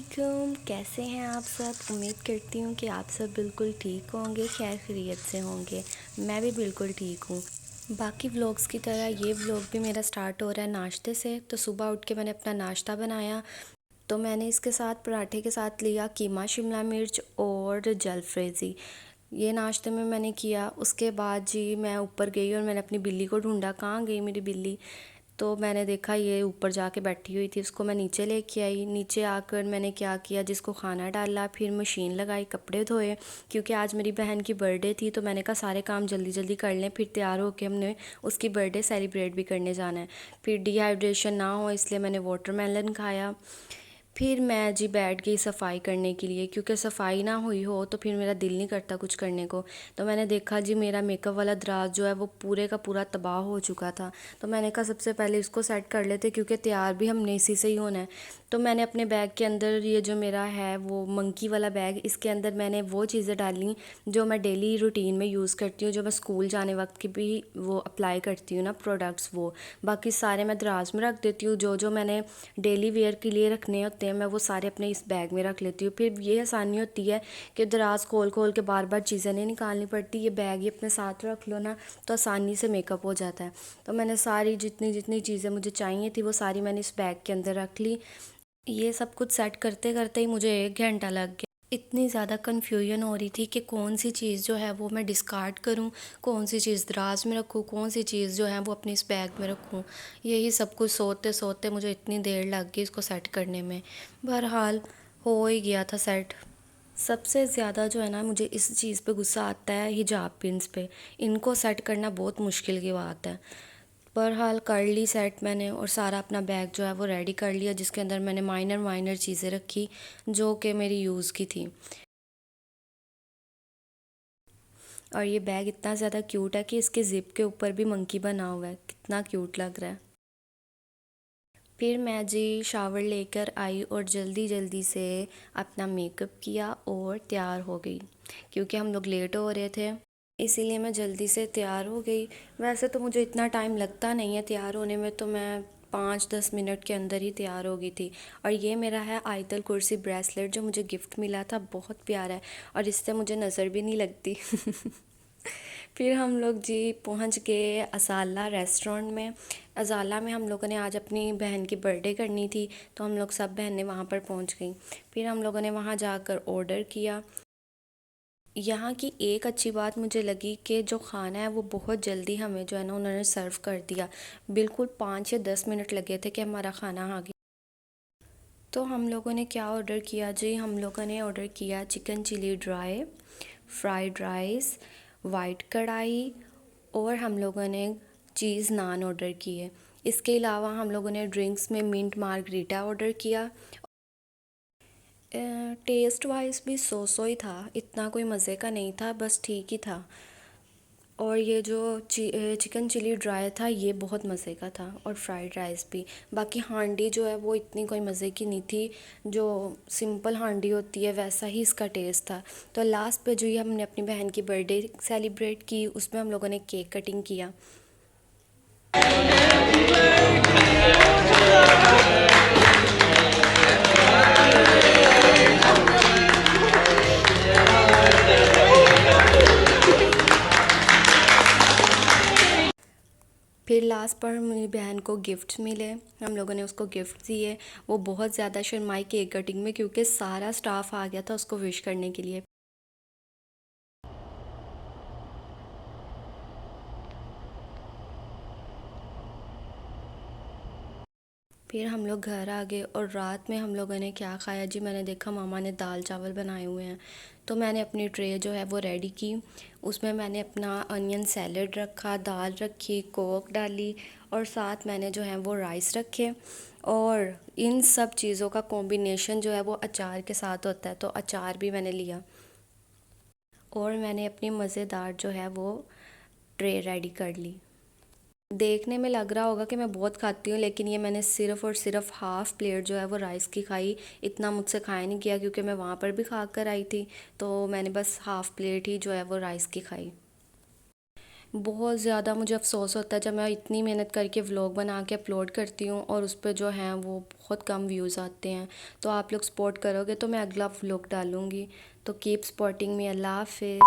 वालेकुम, कैसे हैं आप सब। उम्मीद करती हूँ कि आप सब बिल्कुल ठीक होंगे, खैर खैरियत से होंगे। मैं भी बिल्कुल ठीक हूँ। बाकी व्लॉग्स की तरह ये व्लॉग भी मेरा स्टार्ट हो रहा है नाश्ते से। तो सुबह उठ के मैंने अपना नाश्ता बनाया। तो मैंने इसके साथ पराठे के साथ लिया कीमा शिमला मिर्च और जलफ्रेज़ी। ये नाश्ते में मैंने किया। उसके बाद जी मैं ऊपर गई और मैंने अपनी बिल्ली को ढूंढा, कहाँ गई मेरी बिल्ली। तो मैंने देखा ये ऊपर जाके बैठी हुई थी, उसको मैं नीचे लेके आई। नीचे आकर मैंने क्या किया, जिसको खाना डाला, फिर मशीन लगाई, कपड़े धोए। क्योंकि आज मेरी बहन की बर्थडे थी तो मैंने कहा सारे काम जल्दी जल्दी कर लें, फिर तैयार होकर हमने उसकी बर्थडे सेलिब्रेट भी करने जाना है। फिर डिहाइड्रेशन ना हो इसलिए मैंने वाटरमेलन खाया। फिर मैं जी बैठ गई सफ़ाई करने के लिए, क्योंकि सफ़ाई ना हुई हो तो फिर मेरा दिल नहीं करता कुछ करने को। तो मैंने देखा जी मेरा मेकअप वाला दराज जो है वो पूरे का पूरा तबाह हो चुका था। तो मैंने कहा सबसे पहले इसको सेट कर लेते, क्योंकि तैयार भी हमने इसी से ही होना है। तो मैंने अपने बैग के अंदर, ये जो मेरा है वो मंकी वाला बैग, इसके अंदर मैंने वो चीज़ें डाली जो मैं डेली रूटीन में यूज़ करती हूँ, जो मैं स्कूल जाने वक्त की भी वो अप्लाई करती हूँ ना प्रोडक्ट्स वो। बाकी सारे मैं दराज में रख देती हूँ। जो जो मैंने डेली वेयर के लिए रखने होते हैं मैं वो सारे अपने इस बैग में रख लेती हूँ। फिर ये आसानी होती है कि दराज खोल खोल के बार बार चीज़ें नहीं निकालनी पड़ती। ये बैग ही अपने साथ रख लो ना तो आसानी से मेकअप हो जाता है। तो मैंने सारी जितनी जितनी चीज़ें मुझे चाहिए थी वो सारी मैंने इस बैग के अंदर रख ली। ये सब कुछ सेट करते करते ही मुझे 1 घंटा लग गया। इतनी ज़्यादा कन्फ्यूजन हो रही थी कि कौन सी चीज़ जो है वो मैं डिस्कार्ड करूं, कौन सी चीज़ दराज में रखूं, कौन सी चीज़ जो है वो अपनी इस बैग में रखूं। यही सब कुछ सोचते सोचते मुझे इतनी देर लग गई इसको सेट करने में। बहरहाल हो ही गया था सेट। सबसे ज़्यादा जो है ना मुझे इस चीज़ पे गुस्सा आता है हिजाब पिन्स पे। इनको सेट करना बहुत मुश्किल की बात है। बहरहाल कर ली सेट मैंने, और सारा अपना बैग जो है वो रेडी कर लिया, जिसके अंदर मैंने माइनर माइनर चीज़ें रखी जो कि मेरी यूज़ की थी। और ये बैग इतना ज़्यादा क्यूट है कि इसके ज़िप के ऊपर भी मंकी बना हुआ है, कितना क्यूट लग रहा है। फिर मैं जी शावर लेकर आई और जल्दी जल्दी से अपना मेकअप किया और तैयार हो गई, क्योंकि हम लोग लेट हो रहे थे, इसीलिए मैं जल्दी से तैयार हो गई। वैसे तो मुझे इतना टाइम लगता नहीं है तैयार होने में, तो मैं 5-10 मिनट के अंदर ही तैयार हो गई थी। और ये मेरा है आयतल कुर्सी ब्रेसलेट जो मुझे गिफ्ट मिला था, बहुत प्यारा है और इससे मुझे नज़र भी नहीं लगती। फिर हम लोग जी पहुंच गए असाला रेस्टोरेंट में। असाला में हम लोगों ने आज अपनी बहन की बर्थडे करनी थी, तो हम लोग सब बहनें वहाँ पर पहुँच गई। फिर हम लोगों ने वहाँ जाकर ऑर्डर किया। यहाँ की एक अच्छी बात मुझे लगी कि जो खाना है वो बहुत जल्दी हमें जो है ना उन्होंने सर्व कर दिया। बिल्कुल 5 या 10 मिनट लगे थे कि हमारा खाना आ गया। तो हम लोगों ने क्या ऑर्डर किया जी, हम लोगों ने ऑर्डर किया chicken chilli dry, fried rice, white kadhai, और हम लोगों ने चीज़ नान ऑर्डर किए। इसके अलावा हम लोगों ने ड्रिंक्स में मिंट मार्गरीटा ऑर्डर किया। टेस्ट वाइज भी सो सो ही था, इतना कोई मज़े का नहीं था, बस ठीक ही था। और ये जो चिकन चिली ड्राई था ये बहुत मज़े का था, और फ्राइड राइस भी। बाकी हांडी जो है वो इतनी कोई मज़े की नहीं थी, जो सिंपल हांडी होती है वैसा ही इसका टेस्ट था। तो लास्ट पे जो ये हमने अपनी बहन की बर्थडे सेलिब्रेट की, उसमें हम लोगों ने केक कटिंग किया। फिर लास्ट पर मेरी बहन को गिफ्ट्स मिले, हम लोगों ने उसको गिफ्ट दिए। वो बहुत ज़्यादा शर्माई केक कटिंग में, क्योंकि सारा स्टाफ आ गया था उसको विश करने के लिए। फिर हम लोग घर आ गए, और रात में हम लोगों ने क्या खाया जी, मैंने देखा मामा ने दाल चावल बनाए हुए हैं, तो मैंने अपनी ट्रे जो है वो रेडी की। उसमें मैंने अपना अनियन सैलड रखा, दाल रखी, कोक डाली, और साथ मैंने जो है वो राइस रखे। और इन सब चीज़ों का कॉम्बिनेशन जो है वो अचार के साथ होता है, तो अचार भी मैंने लिया। और मैंने अपनी मज़ेदार जो है वो ट्रे रेडी कर ली। देखने में लग रहा होगा कि मैं बहुत खाती हूँ, लेकिन ये मैंने सिर्फ़ और सिर्फ हाफ़ प्लेट जो है वो राइस की खाई। इतना मुझसे खाया नहीं गया, क्योंकि मैं वहाँ पर भी खा कर आई थी, तो मैंने बस हाफ़ प्लेट ही जो है वो राइस की खाई। बहुत ज़्यादा मुझे अफ़सोस होता है जब मैं इतनी मेहनत करके व्लॉग बना के अपलोड करती हूँ और उस पे जो हैं वो बहुत कम व्यूज़ आते हैं। तो आप लोग सपोर्ट करोगे तो मैं अगला व्लॉग डालूँगी। तो कीप सपोर्टिंग मी। अल्लाह हाफ़िज़।